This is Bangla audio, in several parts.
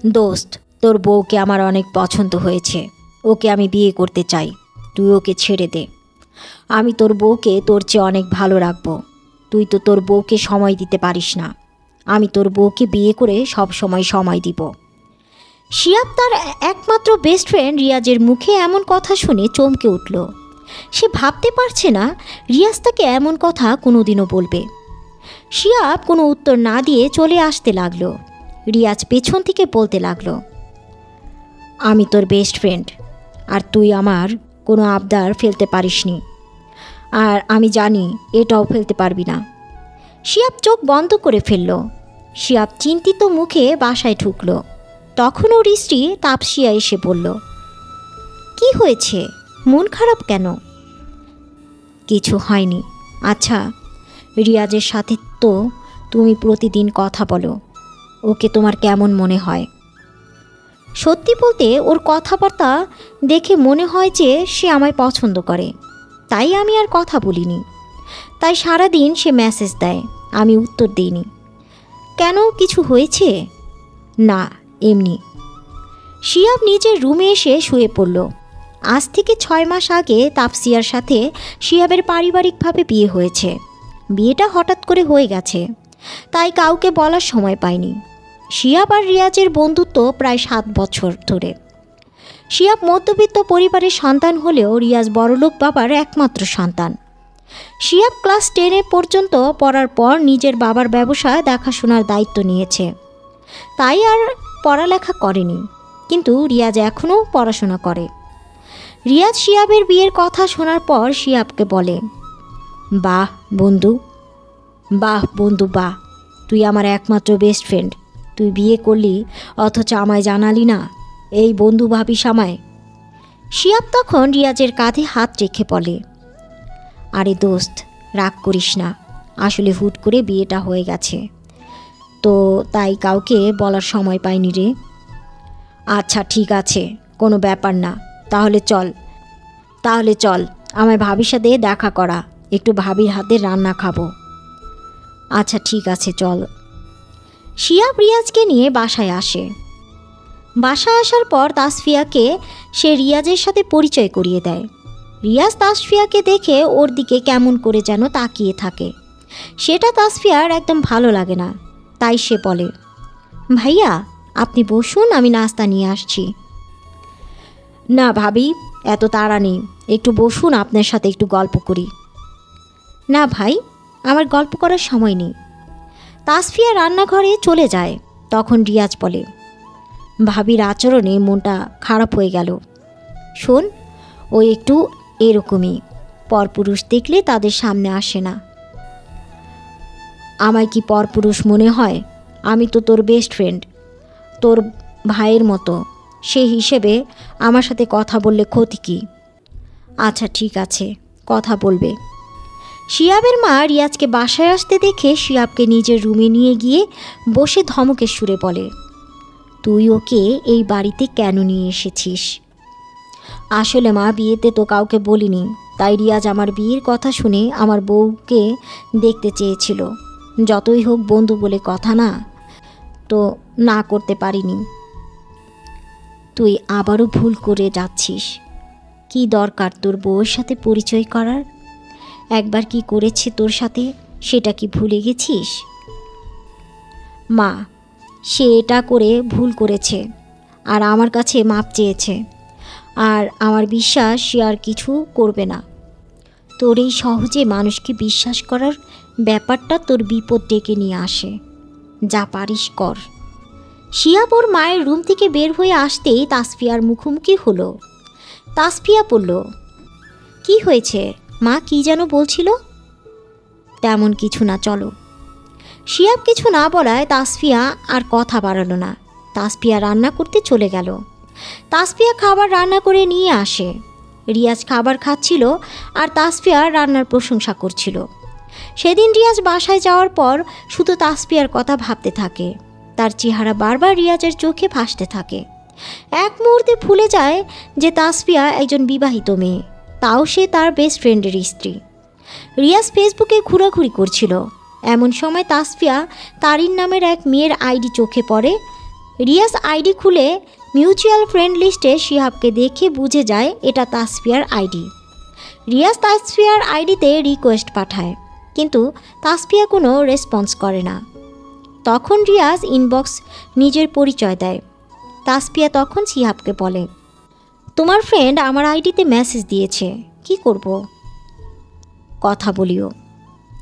দোস্ত, তোর বউকে আমার অনেক পছন্দ হয়েছে। ওকে আমি বিয়ে করতে চাই। তুই ওকে ছেড়ে দে। আমি তোর বউকে তোর চেয়ে অনেক ভালো রাখবো। তুই তো তোর বউকে সময় দিতে পারিস না। আমি তোর বউকে বিয়ে করে সব সময় দিব। শিহাব তার একমাত্র বেস্ট ফ্রেন্ড রিয়াজের মুখে এমন কথা শুনে চমকে উঠল। সে ভাবতে পারছে না রিয়াজ তাকে এমন কথা কোনোদিনও বলবে। শিহাব কোনো উত্তর না দিয়ে চলে আসতে লাগলো। রিয়াজ পেছন থেকে বলতে লাগলো, আমি তোর বেস্ট ফ্রেন্ড, আর তুই আমার কোনো আবদার ফেলতে পারিসনি, আর আমি জানি এটাও ফেলতে পারবি না। শিহাব চোখ বন্ধ করে ফেলল। শিহাব চিন্তিত মুখে বাসায় ঢুকল। তখন ওর স্ত্রী তাপসিয়া এসে বলল, কি হয়েছে, মন খারাপ কেন? কিছু হয়নি। আচ্ছা, রিয়াজের সাথে তো তুমি প্রতিদিন কথা বলো, ওকে তোমার কেমন মনে হয়? সত্যি বলতে ওর কথাবার্তা দেখে মনে হয় যে সে আমায় পছন্দ করে, তাই আমি আর কথা বলিনি। তাই সারাদিন সে মেসেজ দেয়, আমি উত্তর দিইনি। কেন, কিছু হয়েছে? না, এমনি। শিহাব নিজের রুমে এসে শুয়ে পড়ল। আজ থেকে 6 মাস আগে তাপসিয়ার সাথে শিহাবের পারিবারিকভাবে বিয়ে হয়েছে। বিয়েটা হঠাৎ করে হয়ে গেছে, তাই কাউকে বলার সময় পায়নি। শিহাব আর রিয়াজের বন্ধুত্ব প্রায় 7 বছর ধরে। শিহাব মধ্যবিত্ত পরিবারের সন্তান হলেও রিয়াজ বড়লোক বাবার একমাত্র সন্তান। শিহাব ক্লাস 10 পর্যন্ত পড়ার পর নিজের বাবার ব্যবসা দেখাশোনার দায়িত্ব নিয়েছে, তাই আর পড়ালেখা করেনি। কিন্তু রিয়াজ এখনও পড়াশোনা করে। রিয়াজ শিহাবের বিয়ের কথা শোনার পর শিহাবকে বলে, বাহ বন্ধু, বাহ বন্ধু, বাহ, তুই আমার একমাত্র বেস্ট ফ্রেন্ড। তুই বিয়ে করলি অথচ আমায় জানালি না, এই বন্ধু ভাবিস আমায়? শিহাব তখন রিয়াজের কাঁধে হাত রেখে বলে, আরে দোস্ত, রাগ করিস না, আসলে হুট করে বিয়েটা হয়ে গেছে, তো তাই কাউকে বলার সময় পাইনি রে। আচ্ছা ঠিক আছে, কোনো ব্যাপার না, তাহলে চল আমায় ভাবির সাথে দেখা করা, একটু ভাবির হাতের রান্না খাবো। আচ্ছা ঠিক আছে, চল। শিহাব রিয়াজকে নিয়ে বাসায় আসে। বাসায় আসার পর তাসফিয়াকে সে রিয়াজের সাথে পরিচয় করিয়ে দেয়। রিয়াজ তাসফিয়াকে দেখে ওর দিকে কেমন করে যেন তাকিয়ে থাকে। সেটা তাসফিয়ার একদম ভালো লাগে না, তাই সে বলে, ভাইয়া আপনি বসুন, আমি নাস্তা নিয়ে আসছি। না ভাবি, এত তাড়া নেই, একটু বসুন, আপনার সাথে একটু গল্প করি। না ভাই, আমার গল্প করার সময় নেই। তাসফিয়া রান্নাঘরে চলে যায়। তখন রিয়াজ বলে, ভাবির আচরণে মনটা খারাপ হয়ে গেল। শোন, ও একটু এরকমই, পরপুরুষ দেখলে তাদের সামনে আসে না। আমায় কি পরপুরুষ মনে হয়? আমি তো তোর বেস্ট ফ্রেন্ড, তোর ভাইয়ের মতো, সেই হিসেবে আমার সাথে কথা বললে ক্ষতি কী? আচ্ছা ঠিক আছে, কথা বলবে। শিহাবের মা রিয়াজকে বাসায় আসতে দেখে শিহাবকে নিজের রুমে নিয়ে গিয়ে বসে ধমকের সুরে বলে, তুই ওকে এই বাড়িতে কেন নিয়ে এসেছিস? আসলে মা, বিয়েতে তো কাউকে বলিনি, তাই রিয়াজ আমার বিয়ের কথা শুনে আমার বউকে দেখতে চেয়েছিল। যতই হোক বন্ধু বলে কথা, না তো না করতে পারিনি। তুই আবারও ভুল করে যাচ্ছিস। কি দরকার তোর বউয়ের সাথে পরিচয় করার? একবার কি করেছে তোর সাথে, সেটা কি ভুলে গেছিস? মা, সে এটা করে ভুল করেছে আর আমার কাছে মাপ চেয়েছে, আর আমার বিশ্বাস সে আর কিছু করবে না। তোর এই সহজে মানুষকে বিশ্বাস করার ব্যাপারটা তোর বিপদ ডেকে নিয়ে আসে। যা পারিস কর। শিহাব ওর মায়ের রুম থেকে বের হয়ে আসতেই তাসফিয়ার মুখোমুখি হলো। তাসফিয়া বলল, কি হয়েছে মা, কি যেন বলছিল? তেমন কিছু না, চলো। শিহাব কিছু না বলায় তাসফিয়া আর কথা বাড়ালো না। তাসফিয়া রান্না করতে চলে গেল। তাসফিয়া খাবার রান্না করে নিয়ে আসে। রিয়াজ খাবার খাচ্ছিল আর তাসফিয়া রান্নার প্রশংসা করছিল। সেদিন রিয়াজ বাসায় যাওয়ার পর শুধু তাসফিয়ার কথা ভাবতে থাকে। তার চেহারা বারবার রিয়াজের চোখে ভাসতে থাকে। এক মুহূর্তে ভুলে যায় যে তাসফিয়া একজন বিবাহিত মেয়ে, তাও সে তার বেস্ট ফ্রেন্ডের স্ত্রী। রিয়াজ ফেসবুকে ঘোরাঘুরি করছিল। এমন সময় তাসফিয়া তারিন নামের এক মেয়ের আইডি চোখে পড়ে রিয়াজ আইডি খুলে মিউচুয়াল ফ্রেন্ড লিস্টে শিহাবকে দেখে বুঝে যায় এটা তাসফিয়ার আইডি। রিয়াজ তাসফিয়ার আইডিতে রিকোয়েস্ট পাঠায়, কিন্তু তাসফিয়া কোনো রেসপন্স করে না। তখন রিয়াজ ইনবক্স নিজের পরিচয় দেয়। তাসফিয়া তখন শিহাবকে বলে, তোমার ফ্রেন্ড আমার আইডিতে মেসেজ দিয়েছে, কি করব? কথা বলিও,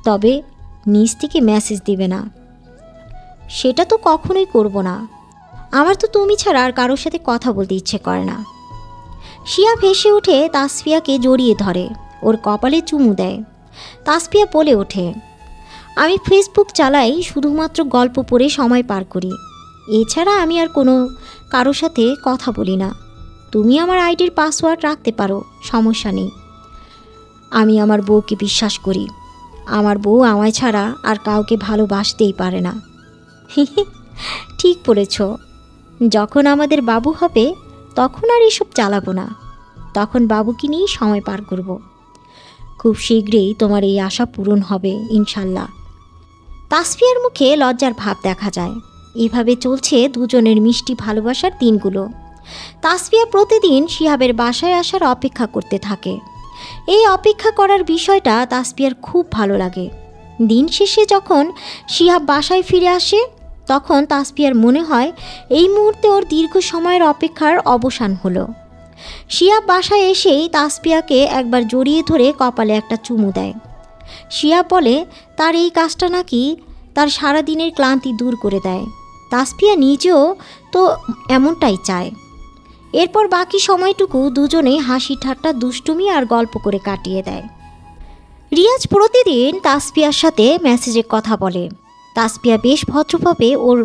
তবে নিজ থেকে মেসেজ দিবে না। সেটা তো কখনোই করব না, আমার তো তুমি ছাড়া আর কারোর সাথে কথা বলতে ইচ্ছে করে না। শিহাব হেসে উঠে তাসফিয়াকে জড়িয়ে ধরে, ওর কপালে চুমু দেয়। তাসফিয়া বলে ওঠে, আমি ফেসবুক চালাই, শুধুমাত্র গল্প পড়ে সময় পার করি, এছাড়া আমি আর কোনো কারোর সাথে কথা বলি না। তুমি আমার আইডির পাসওয়ার্ড রাখতে পারো, সমস্যা নেই। আমি আমার বউকে বিশ্বাস করি, আমার বউ আমায় ছাড়া আর কাউকে ভালোবাসতেই পারে না। ঠিক বলেছ, যখন আমাদের বাবু হবে তখন আর এসব চালাবো না, তখন বাবুকে নিয়েই সময় পার করব। খুব শীঘ্রই তোমার এই আশা পূরণ হবে ইনশাল্লাহ। তাসফিয়ার মুখে লজ্জার ভাব দেখা যায়। এভাবে চলছে দুজনের মিষ্টি ভালোবাসার দিনগুলো। তাসফিয়া প্রতিদিন শিহাবের বাসায় আসার অপেক্ষা করতে থাকে। এই অপেক্ষা করার বিষয়টা তাসফিয়ার খুব ভালো লাগে। দিন শেষে যখন শিহাব বাসায় ফিরে আসে তখন তাসফিয়ার মনে হয় এই মুহূর্তে ওর দীর্ঘ সময়ের অপেক্ষার অবসান হলো। শিহাব বাসায় এসেই তাসফিয়াকে একবার জড়িয়ে ধরে কপালে একটা চুমু দেয়। শিহাব বলে তার এই কাজটা নাকি তার সারাদিনের ক্লান্তি দূর করে দেয়। তাসফিয়া নিজেও তো এমনটাই চায়। এরপর বাকি সময়টুকু দুজনেই হাসি ঠাট্টা দুষ্টুমি আর গল্প করে কাটিয়ে দেয়। রিয়াজ প্রতিদিন তাসফিয়ার সাথে মেসেজে কথা বলে। তাসফিয়া বেশ ভদ্রভাবে ওর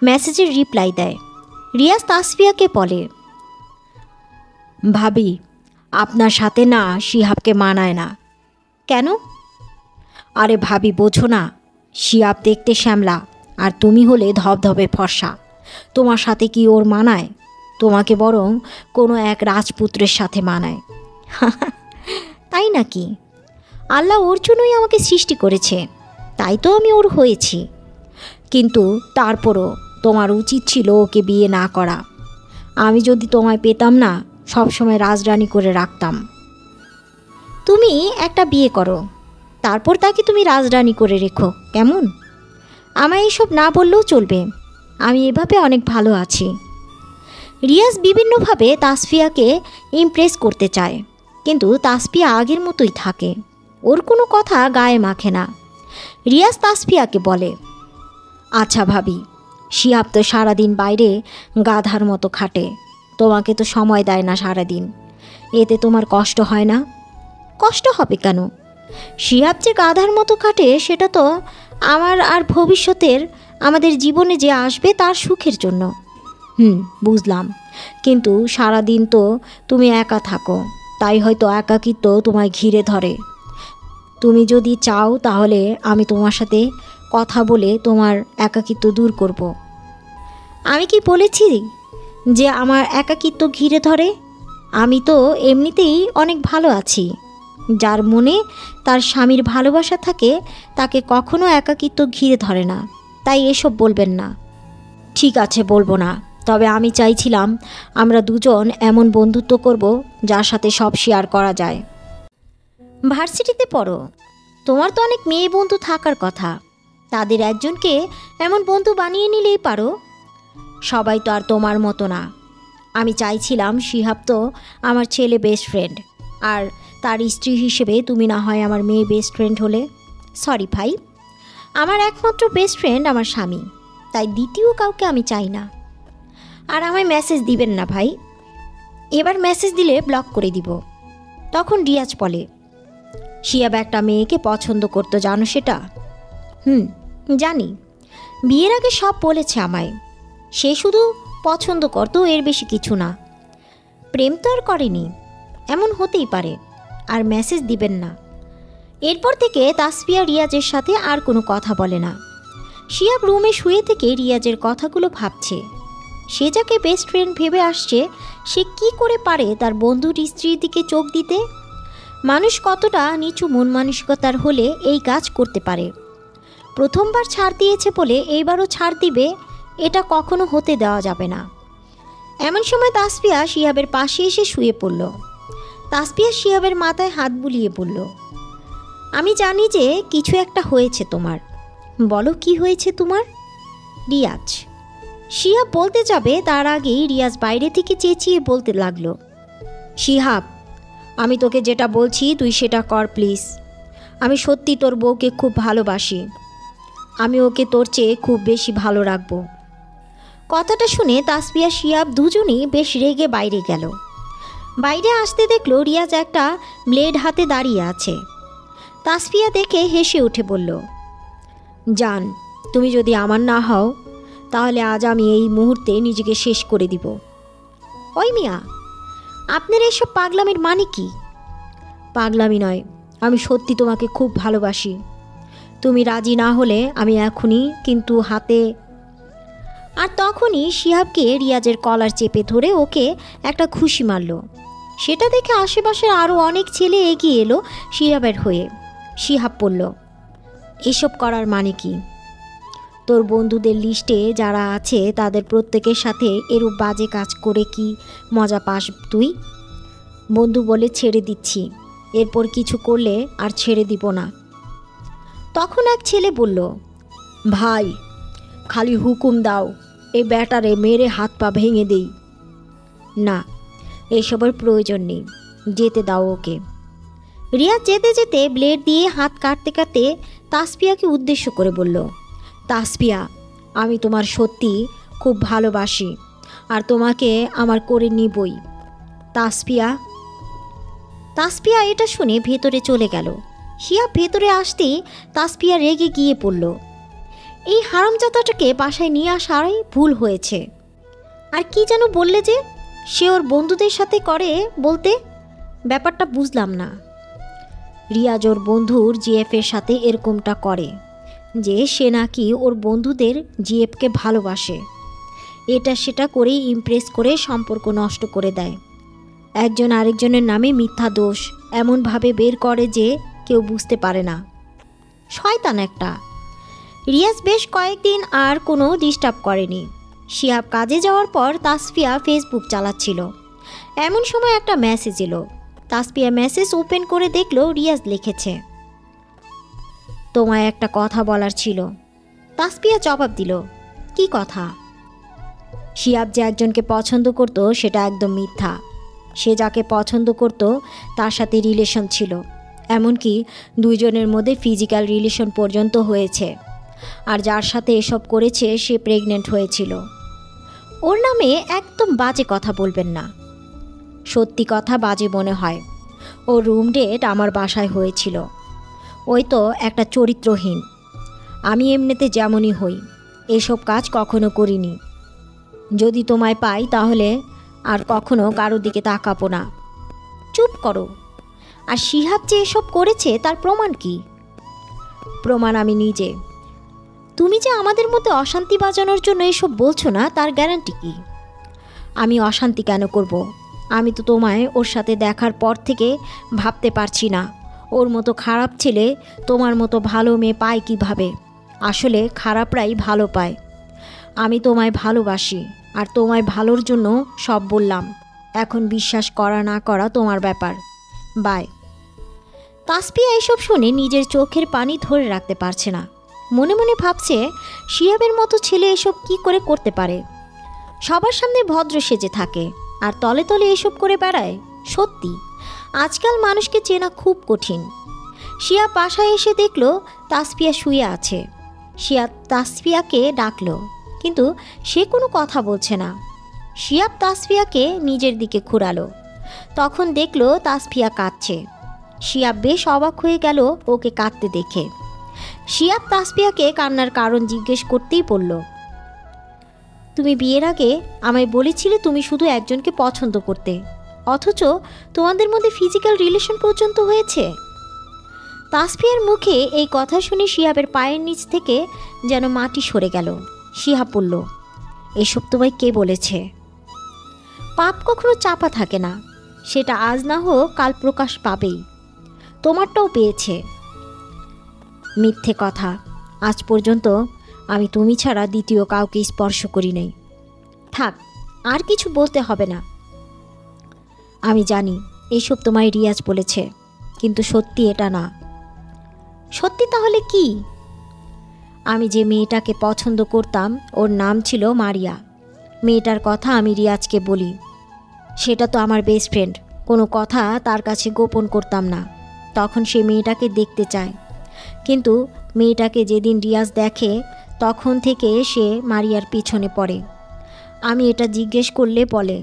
মেসেজের রিপ্লাই দেয়। রিয়াজ তাসফিয়াকে বলে, ভাবি, আপনার সাথে না শিহাবকে মানায় না। কেন? আরে ভাবি, বোঝো না, শিহাব দেখতে শ্যামলা আর তুমি হলে ধবধবে ফর্সা। তোমার সাথে কি ওর মানায়? তোমাকে বরং কোনো এক রাজপুত্রের সাথে মানায়। তাই নাকি? আল্লাহ ওর জন্যই আমাকে সৃষ্টি করেছে, তাই তো আমি ওর হয়েছি। কিন্তু তারপরও তোমার উচিত ছিল ওকে বিয়ে না করা। আমি যদি তোমায় পেতাম না, সবসময় রাজরানী করে রাখতাম। তুমি একটা বিয়ে করো, তারপর তাকে তুমি রাজরানী করে রেখো, কেমন? আমায় এসব না বললেও চলবে, আমি এভাবে অনেক ভালো আছি। রিয়াজ বিভিন্নভাবে তাসফিয়াকে ইমপ্রেস করতে চায়, কিন্তু তাসফিয়া আগের মতোই থাকে, ওর কোনো কথা গায়ে মাখে না। রিয়াজ তাসফিয়াকে বলে, আচ্ছা ভাবি, শিহাব তো সারাদিন বাইরে গাধার মতো খাটে, তোমাকে তো সময় দেয় না সারাদিন, এতে তোমার কষ্ট হয় না? কষ্ট হবে কেন? শিহাব যে গাধার মতো খাটে সেটা তো আমার আর ভবিষ্যতের আমাদের জীবনে যে আসবে তার সুখের জন্য। বুঝলাম, কিন্তু সারাদিন তো তুমি একা থাকো, তাই হয়তো একাকিত্ব তোমায় ঘিরে ধরে। তুমি যদি চাও তাহলে আমি তোমার সাথে কথা বলে তোমার একাকিত্ব দূর করব। আমি কি বলেছি যে আমার একাকিত্ব ঘিরে ধরে? আমি তো এমনিতেই অনেক ভালো আছি। যার মনে তার স্বামীর ভালোবাসা থাকে তাকে কখনো একাকিত্ব ঘিরে ধরে না, তাই এসব বলবেন না। ঠিক আছে, বলবো না, তবে আমি চাইছিলাম আমরা দুজন এমন বন্ধুত্ব করব যার সাথে সব শেয়ার করা যায়। ভার্সিটিতে পড়ো, তোমার তো অনেক মেয়ে বন্ধু থাকার কথা, তাদের একজনকে এমন বন্ধু বানিয়ে নিলেই পারো। সবাই তো আর তোমার মতো না। আমি চাইছিলাম শিহাব তো আমার ছেলে বেস্ট ফ্রেন্ড, আর তার স্ত্রী হিসেবে তুমি না হয় আমার মেয়ে বেস্ট ফ্রেন্ড হলে। সরি ভাই, আমার একমাত্র বেস্ট ফ্রেন্ড আমার স্বামী, তাই দ্বিতীয় কাউকে আমি চাই না। আর আমায় মেসেজ দিবেন না ভাই, এবার মেসেজ দিলে ব্লক করে দিব। তখন রিয়াজ বলে, শিহাব একটা মেয়েকে পছন্দ করতো, জানো সেটা? জানি, বিয়ের আগে সব বলেছে আমায়। সে শুধু পছন্দ করতো, এর বেশি কিছু না। প্রেম তো আর করেনি, এমন হতেই পারে। আর মেসেজ দিবেন না। এরপর থেকে তাসফিয়া রিয়াজের সাথে আর কোনো কথা বলে না। শিহাব রুমে শুয়ে থেকে রিয়াজের কথাগুলো ভাবছে। সে যাকে বেস্ট ফ্রেন্ড ভেবে আসছে, সে কি করে পারে তার বন্ধুর স্ত্রীর দিকে চোখ দিতে? মানুষ কতটা নিচু মন মানসিকতার হলে এই কাজ করতে পারে? প্রথমবার ছাড় দিয়েছে বলে এইবারও ছাড় দিবে, এটা কখনো হতে দেওয়া যাবে না। এমন সময় তাসফিয়া শিহাবের পাশে এসে শুয়ে পড়ল। তাসফিয়া শিহাবের মাথায় হাত বুলিয়ে বলল, আমি জানি যে কিছু একটা হয়েছে তোমার। বলো কি হয়েছে তোমার? রিয়াজ। শিহাব বলতে যাবে তার আগেই রিয়াজ বাইরে থেকে চেঁচিয়ে বলতে লাগলো, শিহাব, আমি তোকে যেটা বলছি তুই সেটা কর প্লিজ। আমি সত্যি তোর বউকে খুব ভালোবাসি। আমি ওকে তোর চেয়ে খুব বেশি ভালো রাখবো। কথাটা শুনে তাসফিয়া শিহাব দুজনই বেশ রেগে বাইরে গেল। বাইরে আসতে দেখলো রিয়াজ একটা ব্লেড হাতে দাঁড়িয়ে আছে। তাসফিয়া দেখে হেসে উঠে বলল, জান, তুমি যদি আমার না হও তাহলে আজ আমি এই মুহূর্তে নিজেকে শেষ করে দিব। ওই মিয়া, আপনার এসব পাগলামির মানে কি? পাগলামি নয়, আমি সত্যি তোমাকে খুব ভালোবাসি। তুমি রাজি না হলে আমি এখনই কিন্তু হাতে। আর তখনই শিহাবকে রিয়াজের কলার চেপে ধরে ওকে একটা খুশি মারল। সেটা দেখে আশেপাশের আরও অনেক ছেলে এগিয়ে এলো শিহাবের হয়ে। শিহাব বলল, এসব করার মানে কি? তোর বন্ধুদের লিস্টে যারা আছে তাদের প্রত্যেকের সাথে এরূপ বাজে কাজ করে কি মজা পাস তুই? বন্ধু বলে ছেড়ে দিচ্ছি, এরপর কিছু করলে আর ছেড়ে দিব না। তখন এক ছেলে বলল, ভাই, খালি হুকুম দাও, এই ব্যাটারে মেরে হাত পা ভেঙে দেই। না, এসবের প্রয়োজন নেই, যেতে দাও ওকে। রিয়াজ যেতে যেতে ব্লেড দিয়ে হাত কাটতে কাটতে তাসফিয়াকে উদ্দেশ্য করে বলল, তাসফিয়া, আমি তোমার সত্যি খুব ভালোবাসি আর তোমাকে আমার করে নিবই। তাসফিয়া। তাসফিয়া এটা শুনে ভেতরে চলে গেল। শিহাব ভেতরে আসতেই তাসফিয়া রেগে গিয়ে পড়ল, এই হারামজাদাটাকে বাসায় নিয়ে আসারই ভুল হয়েছে। আর কি যেন বললে যে সে ওর বন্ধুদের সাথে করে, বলতে ব্যাপারটা বুঝলাম না। রিয়াজ ওর বন্ধুর জিএফের সাথে এরকমটা করে যে সে নাকি ওর বন্ধুদের জিএফকে ভালোবাসে। এটা সেটা করেই ইমপ্রেস করে সম্পর্ক নষ্ট করে দেয়। একজন আরেকজনের নামে মিথ্যা দোষ এমনভাবে বের করে যে কেউ বুঝতে পারে না। শয়তান একটা। রিয়াজ বেশ কয়েকদিন আর কোনো ডিস্টার্ব করেনি। শিহাব কাজে যাওয়ার পর তাসফিয়া ফেসবুক চালাচ্ছিল। এমন সময় একটা মেসেজ এলো। তাসফিয়া মেসেজ ওপেন করে দেখলো রিয়াজ লিখেছে, তোমায় একটা কথা বলার ছিল। তাসফিয়া জবাব দিল, কি কথা? শিহাব যে একজনকে পছন্দ করত সেটা একদম মিথ্যা। সে যাকে পছন্দ করত তার সাথে রিলেশন ছিল, এমনকি দুইজনের মধ্যে ফিজিক্যাল রিলেশন পর্যন্ত হয়েছে। আর যার সাথে এসব করেছে সে প্রেগনেন্ট হয়েছিল। ওর নামে একদম বাজে কথা বলবেন না। সত্যি কথা বাজে মনে হয়। ওর রুম ডেট আমার বাসায় হয়েছিল। ওই তো একটা চরিত্রহীন। আমি এমনিতে যেমনই হই, এসব কাজ কখনো করিনি। যদি তোমায় পাই তাহলে আর কখনো কারো দিকে তাকাবো না। চুপ করো। আর শিহাব যে এসব করেছে তার প্রমাণ কি? প্রমাণ আমি নিজে। তুমি যে আমাদের মধ্যে অশান্তি বাজানোর জন্য এসব বলছো না তার গ্যারান্টি কি? আমি অশান্তি কেন করব? আমি তো তোমায় ওর সাথে দেখার পর থেকে ভাবতে পারছি না ওর মতো খারাপ ছেলে তোমার মতো ভালো মেয়ে পায় কিভাবে। আসলে খারাপরাই ভালো পায়। আমি তোমায় ভালোবাসি আর তোমায় ভালোর জন্য সব বললাম। এখন বিশ্বাস করা না করা তোমার ব্যাপার। বাই। তাসফিয়া এসব শুনে নিজের চোখের পানি ধরে রাখতে পারছে না। মনে মনে ভাবছে শিহাবের মতো ছেলে এসব কি করে করতে পারে। সবার সামনে ভদ্র সেজে থাকে আর তলে তলে এসব করে বেড়ায়। সত্যি আজকাল মানুষকে চেনা খুব কঠিন। শিহাব বাসায় এসে দেখল তাসফিয়া শুয়ে আছে। শিহাব তাসফিয়াকে ডাকলো, কিন্তু সে কোনো কথা বলছে না। শিহাব তাসফিয়াকে নিজের দিকে ঘুরালো। তখন দেখল তাসফিয়া কাঁদছে। শিহাব বেশ অবাক হয়ে গেল ওকে কাঁদতে দেখে। শিহাব তাসফিয়াকে কান্নার কারণ জিজ্ঞেস করতেই বলল, তুমি বিয়ের আগে আমায় বলেছিলে তুমি শুধু একজনকে পছন্দ করতে, অথচ তোমাদের মধ্যে ফিজিক্যাল রিলেশন পর্যন্ত হয়েছে। তাসফিয়ার মুখে এই কথা শুনে শিহাবের পায়ের নিচ থেকে যেন মাটি সরে গেল। শিহাব বলল, এসব তোমায় কে বলেছে? পাপ কখনো চাপা থাকে না, সেটা আজ না হোক কাল প্রকাশ পাবেই। তোমারটাও পেয়েছে। মিথ্যে কথা। আজ পর্যন্ত আমি তুমি ছাড়া দ্বিতীয় কাউকে স্পর্শ করি নাই। থাক, আর কিছু বলতে হবে না। আমি জানি এইসব তোমায় রিয়াজ বলেছে, কিন্তু সত্যি এটা না। সত্যি তাহলে কি? আমি যে মেয়েটাকে পছন্দ করতাম ওর নাম ছিল মারিয়া। মেয়েটার কথা আমি রিয়াজকে বলি। সেটা তো আমার বেস্ট ফ্রেন্ড, কোনো কথা তার কাছে গোপন করতাম না। তখন সে মেয়েটাকে দেখতে চায়, কিন্তু মেয়েটাকে যেদিন রিয়াজ দেখে তখন থেকে সে মারিয়ার পিছনে পড়ে। আমি এটা জিজ্ঞেস করলে বলে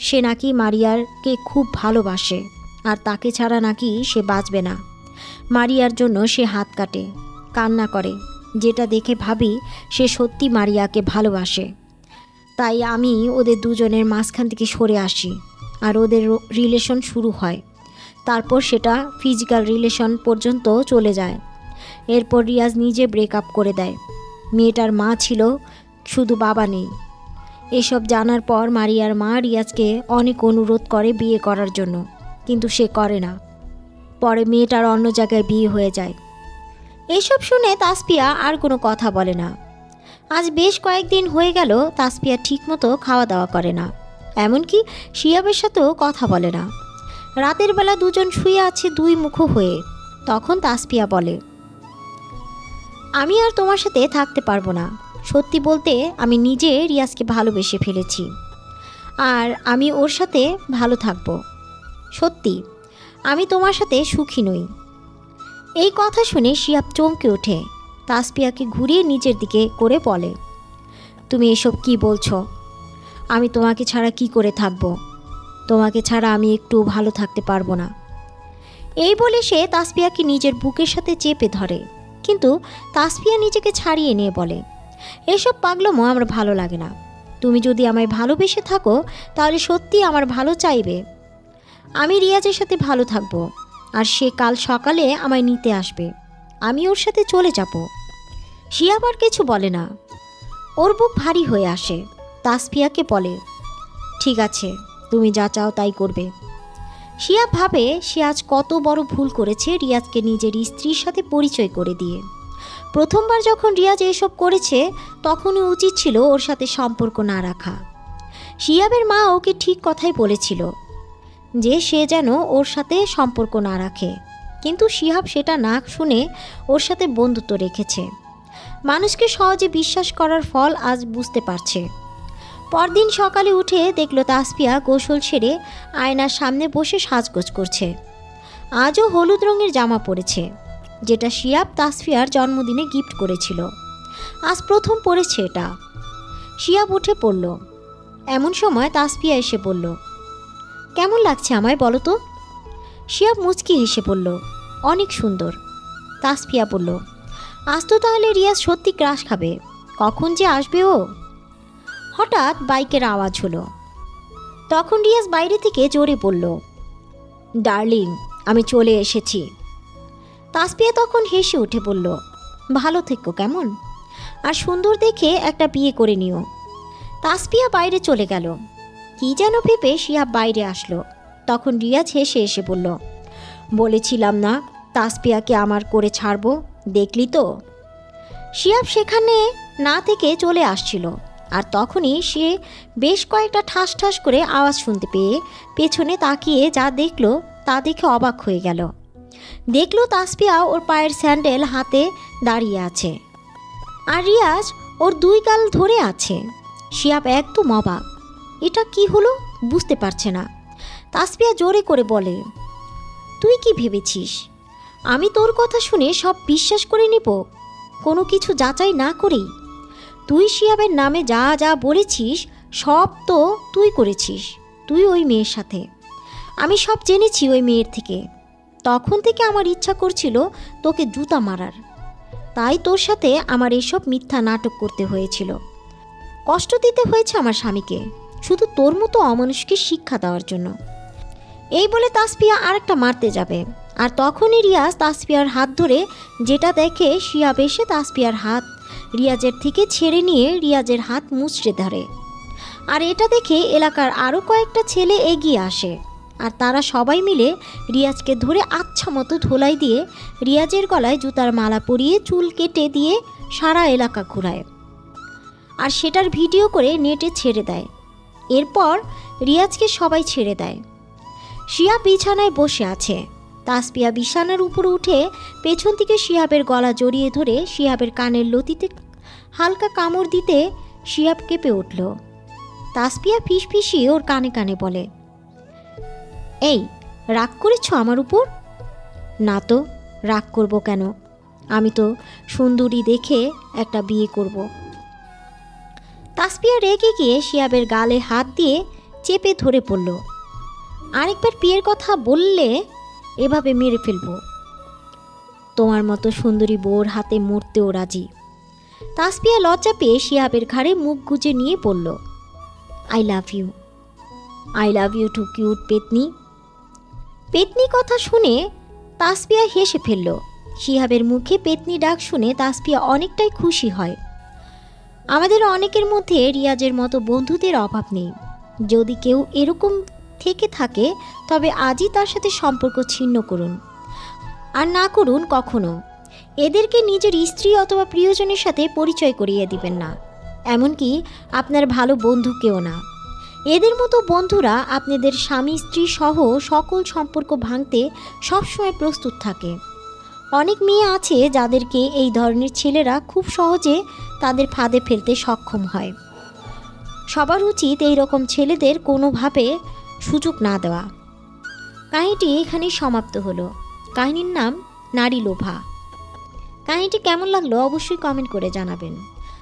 সে নাকি মারিয়ারকে খুব ভালোবাসে আর তাকে ছাড়া নাকি সে বাঁচবে না। মারিয়ার জন্য সে হাত কাটে, কান্না করে, যেটা দেখে ভাবি সে সত্যি মারিয়াকে ভালোবাসে। তাই আমি ওদের দুজনের মাঝখান থেকে সরে আসি আর ওদের রিলেশন শুরু হয়। তারপর সেটা ফিজিক্যাল রিলেশন পর্যন্ত চলে যায়। এরপর রিয়াজ নিজে ব্রেকআপ করে দেয়। মেয়েটার মা ছিল, শুধু বাবা নেই। এসব জানার পর মারিয়ার মা রিয়াজকে অনেক অনুরোধ করে বিয়ে করার জন্য, কিন্তু সে করে না। পরে মেয়েটার অন্য জায়গায় বিয়ে হয়ে যায়। এসব শুনে তাসপিয়া আর কোনো কথা বলে না। আজ বেশ কয়েকদিন হয়ে গেল তাসপিয়া ঠিকমতো খাওয়া দাওয়া করে না, এমনকি শিয়াবের সাথেও কথা বলে না। রাতের বেলা দুজন শুয়ে আছে দুই মুখো হয়ে। তখন তাসপিয়া বলে, আমি আর তোমার সাথে থাকতে পারবো না। সত্যি বলতে আমি নিজে রিয়াজকে ভালোবেসে ফেলেছি, আর আমি ওর সাথে ভালো থাকবো। সত্যি আমি তোমার সাথে সুখী নই। এই কথা শুনে শিয়াব চমকে ওঠে। তাসপিয়াকে ঘুরিয়ে নিজের দিকে করে বলে, তুমি এসব কি বলছো? আমি তোমাকে ছাড়া কি করে থাকবো? তোমাকে ছাড়া আমি একটু ভালো থাকতে পারবো না। এই বলে সে তাসপিয়াকে নিজের বুকের সাথে চেপে ধরে, কিন্তু তাসপিয়া নিজেকে ছাড়িয়ে নিয়ে বলে, এসব পাগলামো আমার ভালো লাগে না। তুমি যদি আমায় ভালোবেসে থাকো তাহলে সত্যি আমার ভালো চাইবে। আমি রিয়াজের সাথে ভালো থাকবো, আর সে কাল সকালে আমায় নিতে আসবে। আমি ওর সাথে চলে যাব। শিয়াব আর কিছু বলে না। ওর বুক ভারী হয়ে আসে। তাসপিয়াকে বলে, ঠিক আছে, তুমি যা চাও তাই করবে। শিয়াব ভাবে সে আজ কত বড় ভুল করেছে রিয়াজকে নিজের স্ত্রীর সাথে পরিচয় করে দিয়ে। প্রথমবার যখন রিয়াজ এসব করেছে তখনই উচিত ছিল ওর সাথে সম্পর্ক না রাখা। শিয়াবের মা ওকে ঠিক কথাই বলেছিল যে সে যেন ওর সাথে সম্পর্ক না রাখে, কিন্তু শিহাব সেটা না শুনে ওর সাথে বন্ধুত্ব রেখেছে। মানুষকে সহজে বিশ্বাস করার ফল আজ বুঝতে পারছে। পরদিন সকালে উঠে দেখল তাসপিয়া গোসল সেরে আয়নার সামনে বসে সাজগোজ করছে। আজও হলুদ রঙের জামা পরেছে, যেটা শিয়াব তাসপিয়ার জন্মদিনে গিফট করেছিল। আজ প্রথম পরেছে এটা। শিয়াব উঠে পড়ল। এমন সময় তাসপিয়া এসে বলল, কেমন লাগছে আমায় বলো তো? শিয়াব মুচকি হেসে বলল, অনেক সুন্দর। তাসপিয়া বলল, আজ তো তাহলে রিয়াজ সত্যি ক্রাশ খাবে। কখন যে আসবে ও? হঠাৎ বাইকের আওয়াজ হলো। তখন রিয়াজ বাইরে থেকে জোরে বলল, ডার্লিং, আমি চলে এসেছি। তাসপিয়া তখন হেসে উঠে বলল, ভালো থেকো কেমন, আর সুন্দর দেখে একটা বিয়ে করে নিও। তাসপিয়া বাইরে চলে গেল। কি যেন ভেবে শিহাব বাইরে আসলো। তখন রিয়াজ হেসে এসে বলল, বলেছিলাম না তাসপিয়াকে আমার করে ছাড়বো, দেখলি তো। শিহাব সেখানে না থেকে চলে আসছিল, আর তখনই সে বেশ কয়েকটা ঠাস ঠাস করে আওয়াজ শুনতে পেয়ে পেছনে তাকিয়ে যা দেখলো তা দেখে অবাক হয়ে গেল। দেখলো তাসপিয়া ওর পায়ের স্যান্ডেল হাতে দাঁড়িয়ে আছে, আর রিয়াজ ওর দুই গাল ধরে আছে। শিহাব একদম অবাক। এটা কি হলো বুঝতে পারছে না। তাসপিয়া জোরে করে বলে, তুই কি ভেবেছিস আমি তোর কথা শুনে সব বিশ্বাস করে নিব, কোনো কিছু যাচাই না করেই? তুই শিহাবের নামে যা যা বলেছিস সব তো তুই করেছিস। তুই ওই মেয়ের সাথে। আমি সব জেনেছি ওই মেয়ের থেকে। তখন থেকে আমার ইচ্ছা করছিল তোকে জুতা মারার, তাই তোর সাথে আমার এসব মিথ্যা নাটক করতে হয়েছিল। কষ্ট দিতে হয়েছে আমার স্বামীকে, শুধু তোর মতো অমানুষকে শিক্ষা দেওয়ার জন্য। এই বলে তাসপিয়া আরেকটা মারতে যাবে, আর তখনই রিয়াজ তাসপিয়ার হাত ধরে, যেটা দেখে শিহাব এসে তাসপিয়ার হাত রিয়াজের থেকে ছেড়ে নিয়ে রিয়াজের হাত মুচড়ে ধরে। আর এটা দেখে এলাকার আরও কয়েকটা ছেলে এগিয়ে আসে, আর তারা সবাই মিলে রিয়াজকে ধরে আচ্ছা মতো ধোলাই দিয়ে রিয়াজের গলায় জুতার মালা পরিয়ে চুল কেটে দিয়ে সারা এলাকা ঘোরায় আর সেটার ভিডিও করে নেটে ছেড়ে দেয়। এরপর রিয়াজকে সবাই ছেড়ে দেয়। শিহাব বিছানায় বসে আছে। তাসপিয়া বিছানার উপর উঠে পেছন থেকে শিহাবের গলা জড়িয়ে ধরে শিহাবের কানের লতিতে হালকা কামড় দিতে শিহাব কেঁপে উঠল। তাসপিয়া ফিসফিসিয়ে ওর কানে কানে বলে, এই রাগ করেছ আমার উপর? না তো, রাগ করব কেন? আমি তো সুন্দরী দেখে একটা বিয়ে করব। তাসপিয়া রেগে গিয়ে শিহাবের গালে হাত দিয়ে চেপে ধরে পড়ল। আরেকবার বিয়ের কথা বললে এভাবে মেরে ফেলব। তোমার মতো সুন্দরী বউর হাতে মরতেও রাজি। তাসপিয়া লজ্জা পেয়ে শিহাবের ঘাড়ে মুখ গুজে নিয়ে বলল, I love you. I love you too cute পেতনি। পেতনি কথা শুনে তাসপিয়া হেসে ফেলল। শিহাবের মুখে পেতনি ডাক শুনে তাসপিয়া অনেকটাই খুশি হয়। আমাদের অনেকের মধ্যে রিয়াজের মতো বন্ধুদের অভাব নেই। যদি কেউ এরকম থেকে থাকে তবে আজই তার সাথে সম্পর্ক ছিন্ন করুন, আর না করুন কখনো। এদেরকে নিজের স্ত্রী অথবা প্রিয়জনের সাথে পরিচয় করিয়ে দিবেন না, এমনকি আপনার ভালো বন্ধুকেও না। এদের মতো বন্ধুরা আপনাদের স্বামী স্ত্রী সহ সকল সম্পর্ক ভাঙতে সবসময় প্রস্তুত থাকে। অনেক মেয়ে আছে যাদেরকে এই ধরনের ছেলেরা খুব সহজে তাদের ফাঁদে ফেলতে সক্ষম হয়। সবার উচিত এই রকম ছেলেদের কোনোভাবে সুযোগ না দেওয়া। কাহিনীটি এখানেই সমাপ্ত হলো। কাহিনীর নাম নারী লোভা। কাহিনীটি কেমন লাগলো অবশ্যই কমেন্ট করে জানাবেন।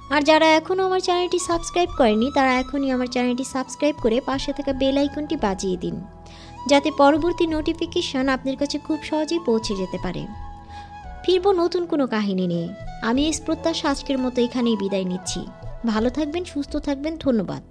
আর যারা এখনও আমার চ্যানেলটি সাবস্ক্রাইব করেনি তারা এখনই আমার চ্যানেলটি সাবস্ক্রাইব করে পাশে থাকা বেল আইকনটি বাজিয়ে দিন, যাতে পরবর্তী নোটিফিকেশন আপনার কাছে খুব সহজেই পৌঁছে যেতে পারে। ফিরবো নতুন কোনো কাহিনী নিয়ে। আমি এই প্রত্যাশা আজকের মতো এখানেই বিদায় নিচ্ছি। ভালো থাকবেন, সুস্থ থাকবেন। ধন্যবাদ।